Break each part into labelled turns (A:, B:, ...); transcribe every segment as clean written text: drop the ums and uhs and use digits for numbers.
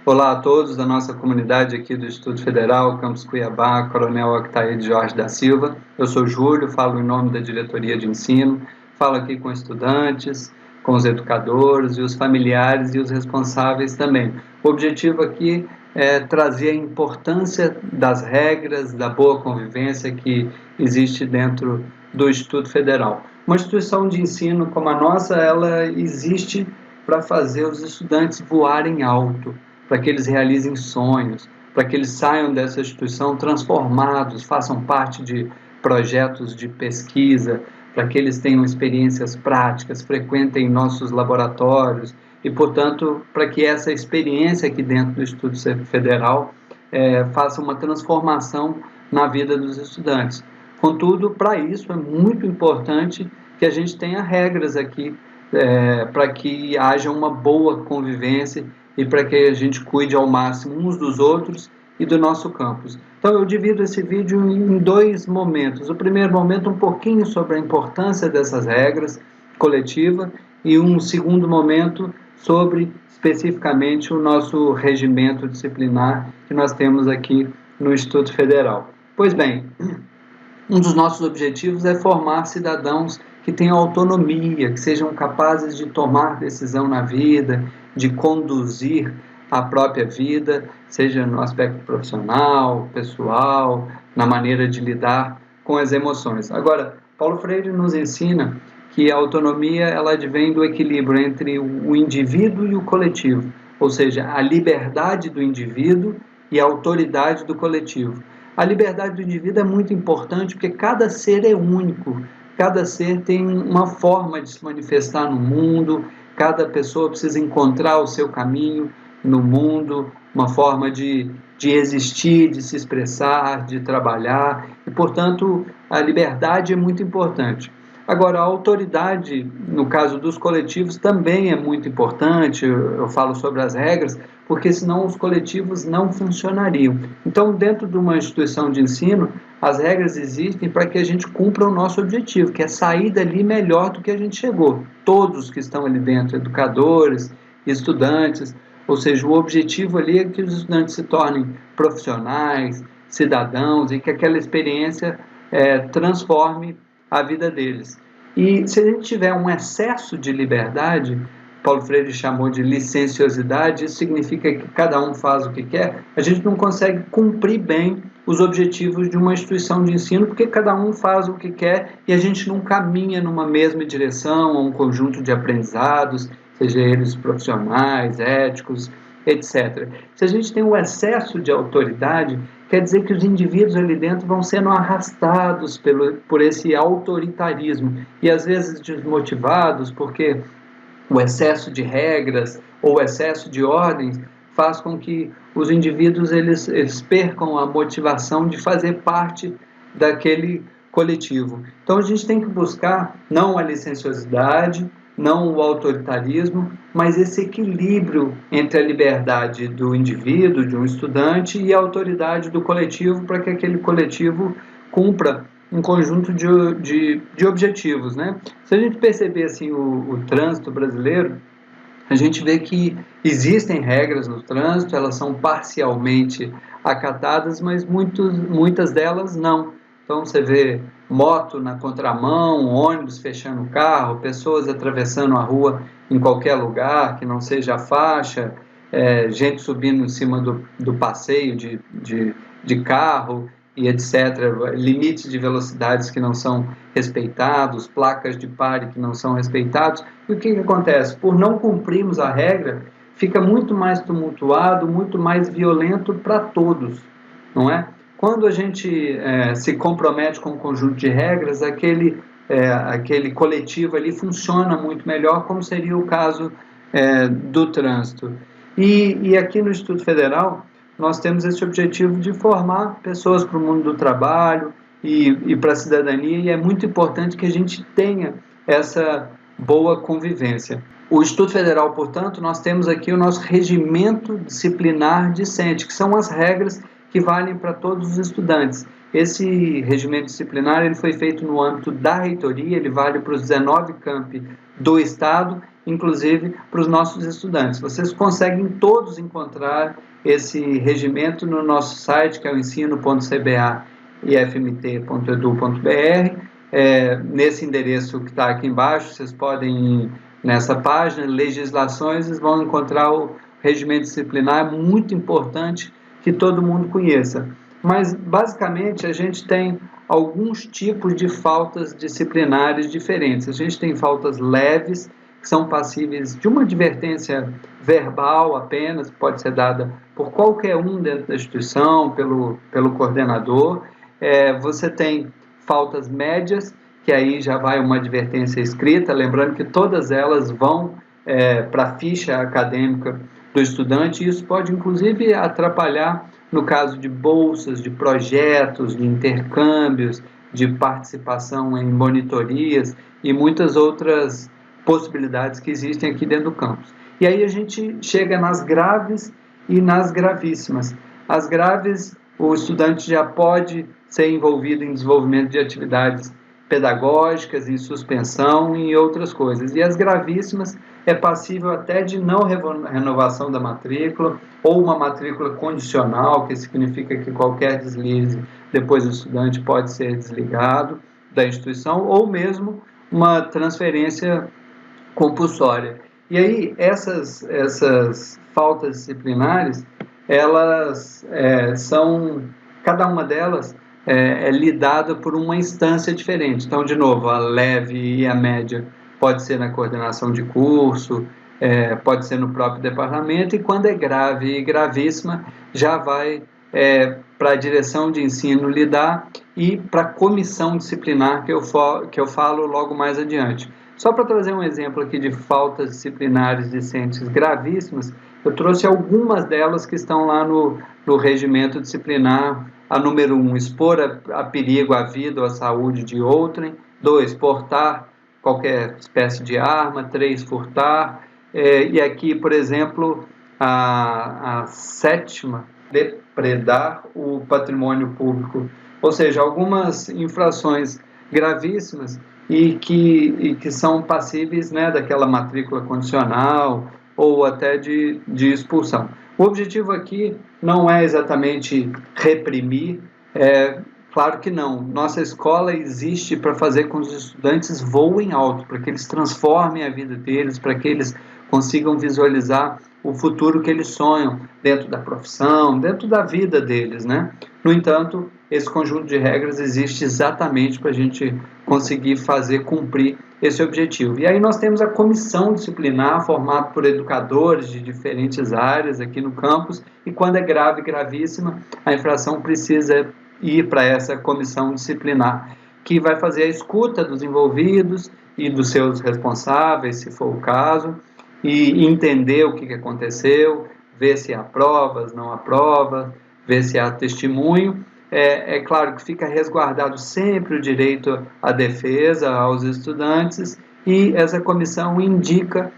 A: Olá a todos da nossa comunidade aqui do Instituto Federal, Campus Cuiabá, Coronel Octaíde Jorge da Silva. Eu sou Júlio, falo em nome da diretoria de ensino, falo aqui com estudantes, com os educadores e os familiares e os responsáveis também. O objetivo aqui é trazer a importância das regras, da boa convivência que existe dentro do Instituto Federal. Uma instituição de ensino como a nossa, ela existe para fazer os estudantes voarem alto, para que eles realizem sonhos, para que eles saiam dessa instituição transformados, façam parte de projetos de pesquisa, para que eles tenham experiências práticas, frequentem nossos laboratórios e, portanto, para que essa experiência aqui dentro do Instituto Federal faça uma transformação na vida dos estudantes. Contudo, para isso é muito importante que a gente tenha regras aqui para que haja uma boa convivência e para que a gente cuide ao máximo uns dos outros e do nosso campus. Então eu divido esse vídeo em dois momentos. O primeiro momento um pouquinho sobre a importância dessas regras coletivas e um segundo momento sobre especificamente o nosso regimento disciplinar que nós temos aqui no Instituto Federal. Pois bem, um dos nossos objetivos é formar cidadãos que tenham autonomia, que sejam capazes de tomar decisão na vida, de conduzir a própria vida, seja no aspecto profissional, pessoal, na maneira de lidar com as emoções. Agora, Paulo Freire nos ensina que a autonomia ela advém do equilíbrio entre o indivíduo e o coletivo, ou seja, a liberdade do indivíduo e a autoridade do coletivo. A liberdade do indivíduo é muito importante porque cada ser é único, cada ser tem uma forma de se manifestar no mundo, cada pessoa precisa encontrar o seu caminho no mundo, uma forma de existir, de se expressar, de trabalhar, e, portanto, a liberdade é muito importante. Agora, a autoridade, no caso dos coletivos, também é muito importante, eu falo sobre as regras, porque senão os coletivos não funcionariam. Então, dentro de uma instituição de ensino, as regras existem para que a gente cumpra o nosso objetivo, que é sair dali melhor do que a gente chegou. Todos que estão ali dentro, educadores, estudantes, ou seja, o objetivo ali é que os estudantes se tornem profissionais, cidadãos e que aquela experiência transforme a vida deles. E se a gente tiver um excesso de liberdade, Paulo Freire chamou de licenciosidade, isso significa que cada um faz o que quer, a gente não consegue cumprir bem os objetivos de uma instituição de ensino, porque cada um faz o que quer e a gente não caminha numa mesma direção, a um conjunto de aprendizados, seja eles profissionais, éticos, etc. Se a gente tem um excesso de autoridade, quer dizer que os indivíduos ali dentro vão sendo arrastados por esse autoritarismo e às vezes desmotivados, porque o excesso de regras ou o excesso de ordens faz com que os indivíduos eles percam a motivação de fazer parte daquele coletivo. Então a gente tem que buscar não a licenciosidade, não o autoritarismo, mas esse equilíbrio entre a liberdade do indivíduo, de um estudante, e a autoridade do coletivo, para que aquele coletivo cumpra um conjunto de objetivos, né? Se a gente perceber assim, o trânsito brasileiro, a gente vê que existem regras no trânsito, elas são parcialmente acatadas, mas muitas delas não. Então você vê moto na contramão, ônibus fechando o carro, pessoas atravessando a rua em qualquer lugar que não seja a faixa, gente subindo em cima do passeio de carro e etc. Limites de velocidades que não são respeitados, placas de pare que não são respeitados. E o que acontece? Por não cumprirmos a regra, fica muito mais tumultuado, muito mais violento para todos, não é? Quando a gente se compromete com um conjunto de regras, aquele coletivo ali funciona muito melhor, como seria o caso do trânsito. E aqui no Instituto Federal, nós temos esse objetivo de formar pessoas para o mundo do trabalho e para a cidadania, e é muito importante que a gente tenha essa boa convivência. O Instituto Federal, portanto, nós temos aqui o nosso regimento disciplinar discente, que são as regras que valem para todos os estudantes. Esse regimento disciplinar ele foi feito no âmbito da reitoria, ele vale para os 19 campi do Estado inclusive para os nossos estudantes. Vocês conseguem todos encontrar esse regimento no nosso site, que é o ensino.cbaifmt.edu.br. Nesse endereço que está aqui embaixo, vocês podem ir nessa página, legislações, e vão encontrar o regimento disciplinar, muito importante que todo mundo conheça. Mas, basicamente, a gente tem alguns tipos de faltas disciplinares diferentes. A gente tem faltas leves, que são passíveis de uma advertência verbal apenas, que pode ser dada por qualquer um dentro da instituição, pelo coordenador. Você tem faltas médias, que aí já vai uma advertência escrita, lembrando que todas elas vão para a ficha acadêmica do estudante, e isso pode, inclusive, atrapalhar no caso de bolsas, de projetos, de intercâmbios, de participação em monitorias e muitas outras possibilidades que existem aqui dentro do campus. E aí a gente chega nas graves e nas gravíssimas. As graves, o estudante já pode ser envolvido em desenvolvimento de atividades pedagógicas, em suspensão e outras coisas. E as gravíssimas é passível até de não renovação da matrícula, ou uma matrícula condicional, que significa que qualquer deslize depois do estudante pode ser desligado da instituição, ou mesmo uma transferência compulsória. E aí essas faltas disciplinares, elas cada uma delas é lidada por uma instância diferente. Então, de novo, a leve e a média pode ser na coordenação de curso, pode ser no próprio departamento, e quando é grave e gravíssima, já vai para a direção de ensino lidar e para a comissão disciplinar que eu falo logo mais adiante. Só para trazer um exemplo aqui de faltas disciplinares discentes gravíssimas, eu trouxe algumas delas que estão lá no regimento disciplinar. A número 1, expor a perigo a vida ou a saúde de outrem. 2, portar qualquer espécie de arma. 3, furtar. E aqui, por exemplo, a 7ª, depredar o patrimônio público. Ou seja, algumas infrações gravíssimas e que são passíveis, né, daquela matrícula condicional ou até de expulsão. O objetivo aqui não é exatamente reprimir, claro que não. Nossa escola existe para fazer com que os estudantes voem alto, para que eles transformem a vida deles, para que eles consigam visualizar o futuro que eles sonham dentro da profissão, dentro da vida deles, né? No entanto, esse conjunto de regras existe exatamente para a gente conseguir fazer cumprir esse objetivo. E aí nós temos a comissão disciplinar, formada por educadores de diferentes áreas aqui no campus, e quando é grave, gravíssima, a infração precisa ir para essa comissão disciplinar, que vai fazer a escuta dos envolvidos e dos seus responsáveis, se for o caso, e entender o que aconteceu, ver se há provas, não há provas, ver se há testemunho. É claro que fica resguardado sempre o direito à defesa aos estudantes, e essa comissão indica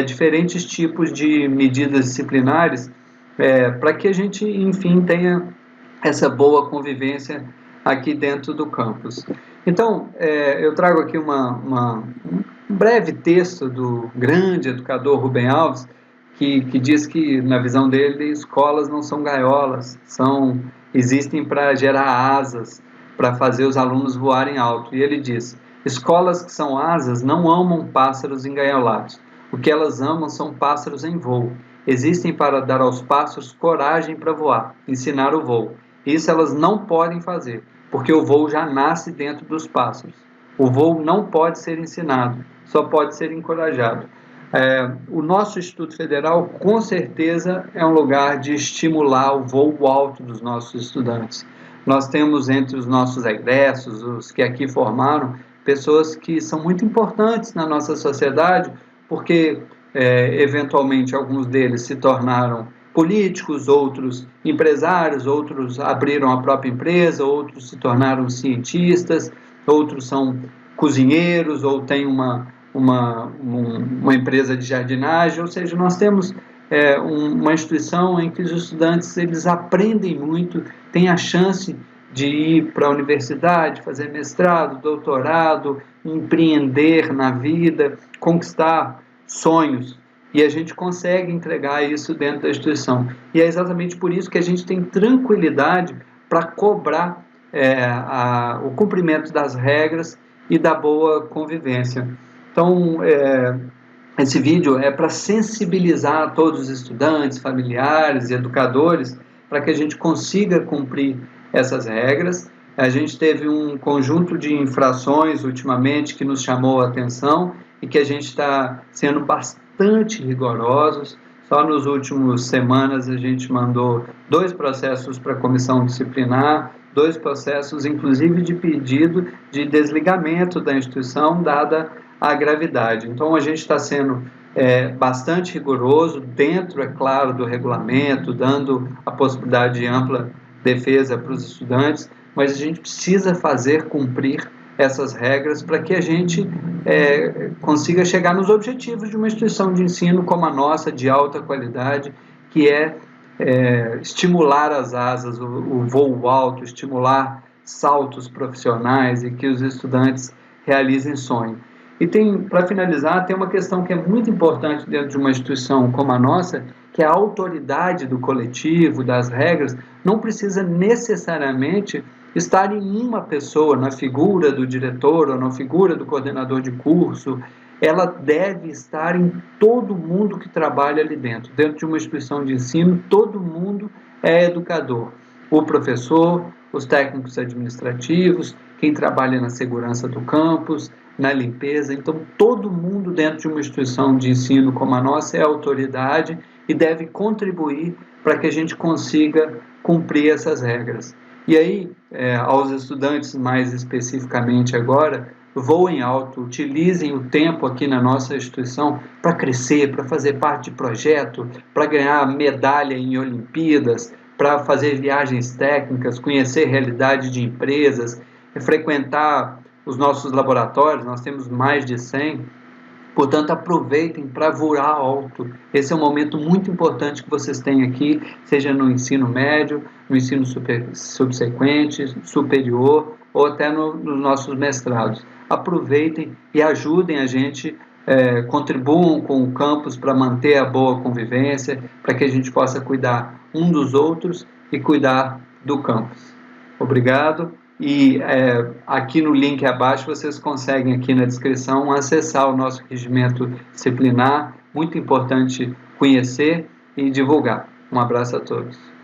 A: diferentes tipos de medidas disciplinares para que a gente, enfim, tenha essa boa convivência aqui dentro do campus. Então, eu trago aqui um breve texto do grande educador Rubem Alves, que diz que, na visão dele, escolas não são gaiolas, existem para gerar asas, para fazer os alunos voarem alto. E ele diz: escolas que são asas não amam pássaros engaiolados. O que elas amam são pássaros em voo. Existem para dar aos pássaros coragem para voar, ensinar o voo. Isso elas não podem fazer, porque o voo já nasce dentro dos pássaros. O voo não pode ser ensinado, só pode ser encorajado. O nosso Instituto Federal, com certeza, é um lugar de estimular o voo alto dos nossos estudantes. Nós temos entre os nossos egressos, os que aqui formaram, pessoas que são muito importantes na nossa sociedade, porque, eventualmente, alguns deles se tornaram políticos, outros empresários, outros abriram a própria empresa, outros se tornaram cientistas, outros são cozinheiros ou têm uma empresa de jardinagem. Ou seja, nós temos uma instituição em que os estudantes eles aprendem muito, têm a chance de ir para a universidade, fazer mestrado, doutorado, empreender na vida, conquistar sonhos, e a gente consegue entregar isso dentro da instituição. E é exatamente por isso que a gente tem tranquilidade para cobrar o cumprimento das regras e da boa convivência. Então, esse vídeo é para sensibilizar todos os estudantes, familiares e educadores para que a gente consiga cumprir essas regras. A gente teve um conjunto de infrações ultimamente que nos chamou a atenção e que a gente está sendo bastante rigorosos. Só nos últimos semanas a gente mandou 2 processos para a comissão disciplinar, 2 processos inclusive de pedido de desligamento da instituição, dada a gravidade. Então a gente está sendo bastante rigoroso, dentro, é claro, do regulamento, dando a possibilidade de ampla defesa para os estudantes, mas a gente precisa fazer cumprir essas regras para que a gente consiga chegar nos objetivos de uma instituição de ensino como a nossa, de alta qualidade, que é estimular as asas, o voo alto, estimular saltos profissionais e que os estudantes realizem sonho. E para finalizar, tem uma questão que é muito importante dentro de uma instituição como a nossa, que é a autoridade do coletivo, das regras, não precisa necessariamente estar em uma pessoa, na figura do diretor ou na figura do coordenador de curso. Ela deve estar em todo mundo que trabalha ali dentro. Dentro de uma instituição de ensino, todo mundo é educador. O professor, os técnicos administrativos, quem trabalha na segurança do campus, na limpeza. Então, todo mundo dentro de uma instituição de ensino como a nossa é autoridade e deve contribuir para que a gente consiga cumprir essas regras. E aí, aos estudantes mais especificamente agora, voem alto, utilizem o tempo aqui na nossa instituição para crescer, para fazer parte de projeto, para ganhar medalha em Olimpíadas, para fazer viagens técnicas, conhecer realidade de empresas, frequentar os nossos laboratórios. Nós temos mais de 100, portanto aproveitem para voar alto. Esse é um momento muito importante que vocês têm aqui, seja no ensino médio, no ensino subsequente, superior, ou até nos nossos mestrados. Aproveitem e ajudem a gente, contribuam com o campus para manter a boa convivência, para que a gente possa cuidar um dos outros e cuidar do campus. Obrigado. E aqui no link abaixo vocês conseguem aqui na descrição acessar o nosso regimento disciplinar, muito importante conhecer e divulgar. Um abraço a todos.